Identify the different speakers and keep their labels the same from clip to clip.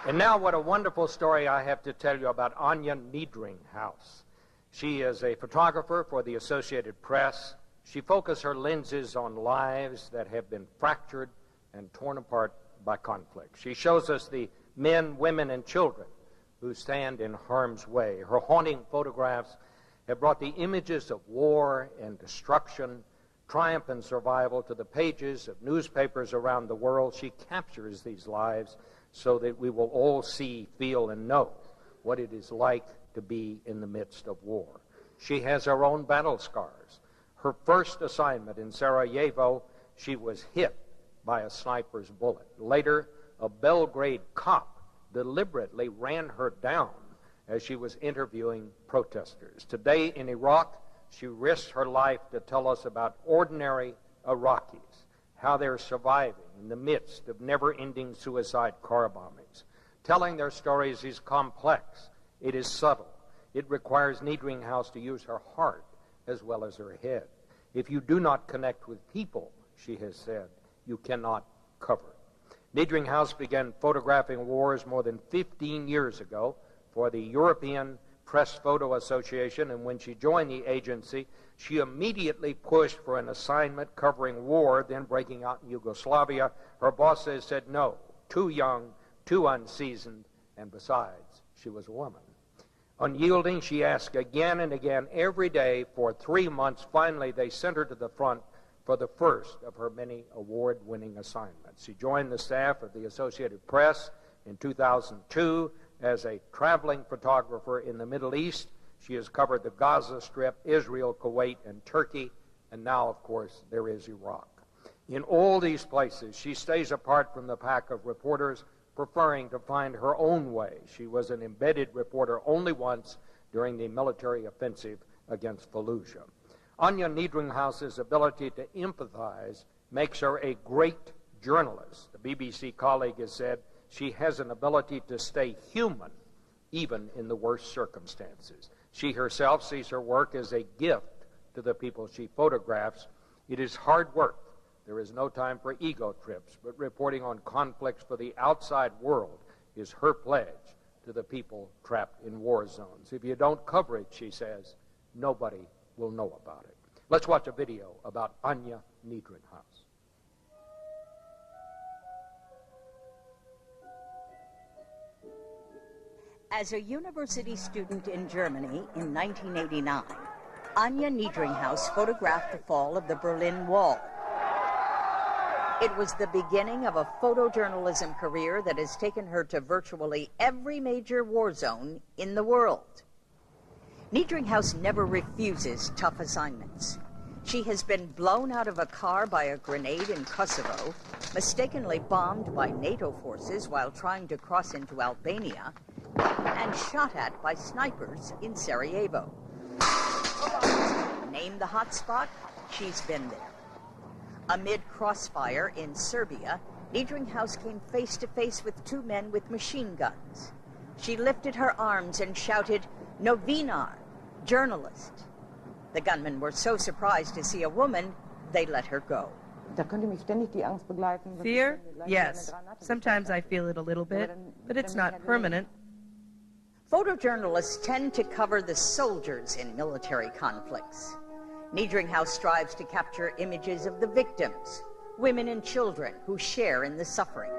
Speaker 1: And now what a wonderful story I have to tell you about Anja Niedringhaus. She is a photographer for the Associated Press. She focuses her lenses on lives that have been fractured and torn apart by conflict. She shows us the men, women, and children who stand in harm's way. Her haunting photographs have brought the images of war and destruction, triumph and survival to the pages of newspapers around the world. She captures these lives so that we will all see, feel, and know what it is like to be in the midst of war. She has her own battle scars. Her first assignment in Sarajevo, she was hit by a sniper's bullet. Later, a Belgrade cop deliberately ran her down as she was interviewing protesters. Today in Iraq, she risks her life to tell us about ordinary Iraqis, how they're surviving in the midst of never-ending suicide car bombings. Telling their stories is complex. It is subtle. It requires Niedringhaus to use her heart as well as her head. If you do not connect with people, she has said, you cannot cover. Niedringhaus began photographing wars more than 15 years ago for the European Press Photo Association, and when she joined the agency, she immediately pushed for an assignment covering war then breaking out in Yugoslavia. Her bosses said no, too young, too unseasoned, and besides, she was a woman. Unyielding, she asked again and again every day for 3 months. Finally, they sent her to the front for the first of her many award-winning assignments. She joined the staff of the Associated Press in 2002 as a traveling photographer in the Middle East. She has covered the Gaza Strip, Israel, Kuwait, and Turkey, and now, of course, there is Iraq. In all these places, she stays apart from the pack of reporters, preferring to find her own way. She was an embedded reporter only once during the military offensive against Fallujah. Anja Niedringhaus's ability to empathize makes her a great journalist. The BBC colleague has said she has an ability to stay human even in the worst circumstances. She herself sees her work as a gift to the people she photographs. It is hard work. There is no time for ego trips, but reporting on conflicts for the outside world is her pledge to the people trapped in war zones. If you don't cover it, she says, nobody will know about it. Let's watch a video about Anja Niedringhaus.
Speaker 2: As a university student in Germany in 1989, Anja Niedringhaus photographed the fall of the Berlin Wall. It was the beginning of a photojournalism career that has taken her to virtually every major war zone in the world. Niedringhaus never refuses tough assignments. She has been blown out of a car by a grenade in Kosovo, mistakenly bombed by NATO forces while trying to cross into Albania, and shot at by snipers in Sarajevo. Name the hotspot, she's been there. Amid crossfire in Serbia, Niedringhaus came face to face with two men with machine guns. She lifted her arms and shouted, "Novinar, journalist." The gunmen were so surprised to see a woman, they let her go.
Speaker 3: Fear? Yes. Sometimes I feel it a little bit, but it's not permanent.
Speaker 2: Photojournalists tend to cover the soldiers in military conflicts. Niedringhaus strives to capture images of the victims, women and children who share in the suffering.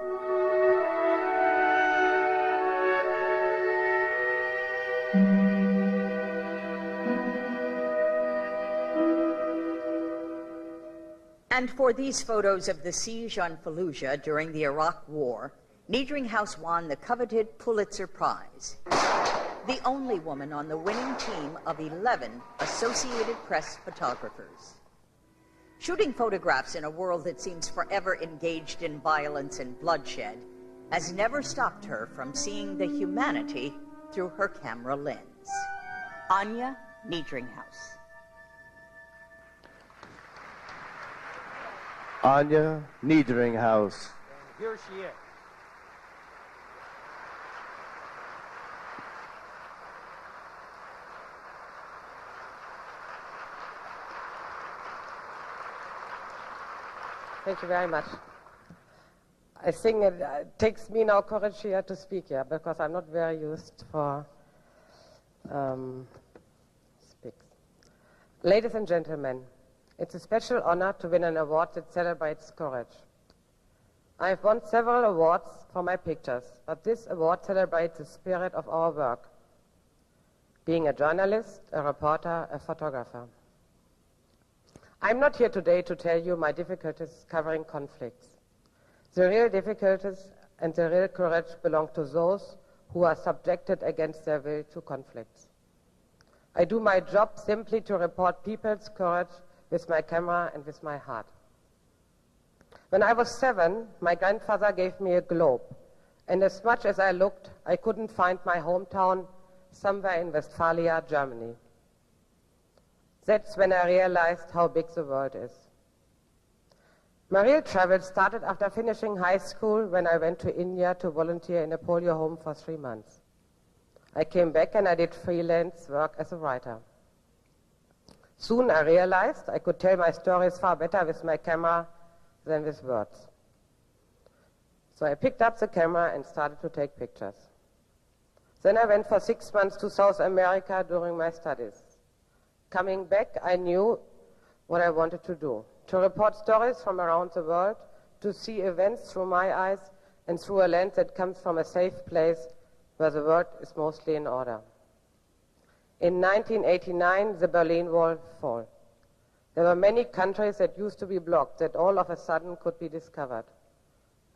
Speaker 2: And for these photos of the siege on Fallujah during the Iraq War, Niedringhaus won the coveted Pulitzer Prize. The only woman on the winning team of 11 Associated Press photographers. Shooting photographs in a world that seems forever engaged in violence and bloodshed has never stopped her from seeing the humanity through her camera lens. Anja Niedringhaus.
Speaker 4: Anja Niedringhaus.
Speaker 1: Here she is.
Speaker 5: Thank you very much. I think it takes me now courage here to speak here because I'm not very used for speaks. Ladies and gentlemen, it's a special honor to win an award that celebrates courage. I've won several awards for my pictures, but this award celebrates the spirit of our work, being a journalist, a reporter, a photographer. I'm not here today to tell you my difficulties covering conflicts. The real difficulties and the real courage belong to those who are subjected against their will to conflicts. I do my job simply to report people's courage with my camera and with my heart. When I was 7, my grandfather gave me a globe, and as much as I looked, I couldn't find my hometown somewhere in Westphalia, Germany. That's when I realized how big the world is. My real travel started after finishing high school when I went to India to volunteer in a polio home for 3 months. I came back and I did freelance work as a writer. Soon I realized I could tell my stories far better with my camera than with words. So I picked up the camera and started to take pictures. Then I went for 6 months to South America during my studies. Coming back, I knew what I wanted to do. To report stories from around the world, to see events through my eyes and through a lens that comes from a safe place where the world is mostly in order. In 1989, the Berlin Wall fell. There were many countries that used to be blocked that all of a sudden could be discovered.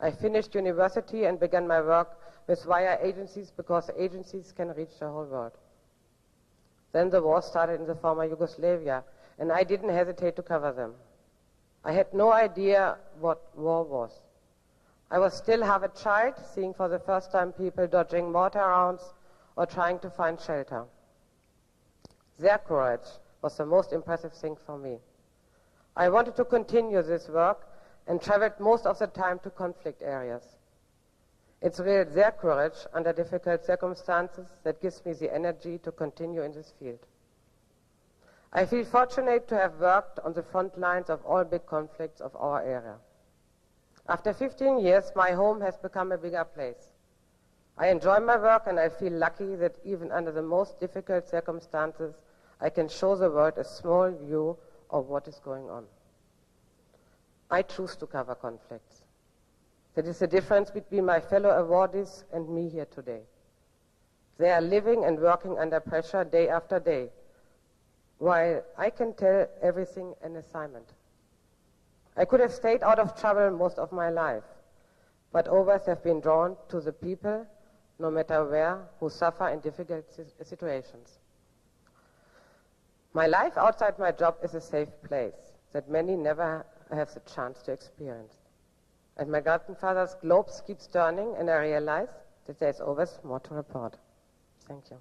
Speaker 5: I finished university and began my work with wire agencies because agencies can reach the whole world. Then the war started in the former Yugoslavia, and I didn't hesitate to cover them. I had no idea what war was. I was still half a child, seeing for the first time people dodging mortar rounds or trying to find shelter. Their courage was the most impressive thing for me. I wanted to continue this work and traveled most of the time to conflict areas. It's really their courage under difficult circumstances that gives me the energy to continue in this field. I feel fortunate to have worked on the front lines of all big conflicts of our era. After 15 years, my home has become a bigger place. I enjoy my work and I feel lucky that even under the most difficult circumstances, I can show the world a small view of what is going on. I choose to cover conflicts. That is the difference between my fellow awardees and me here today. They are living and working under pressure day after day, while I can tell everything an assignment. I could have stayed out of trouble most of my life, but always have been drawn to the people, no matter where, who suffer in difficult situations. My life outside my job is a safe place that many never have the chance to experience. And my grandfather's globes keeps turning, and I realize that there's always more to report. Thank you.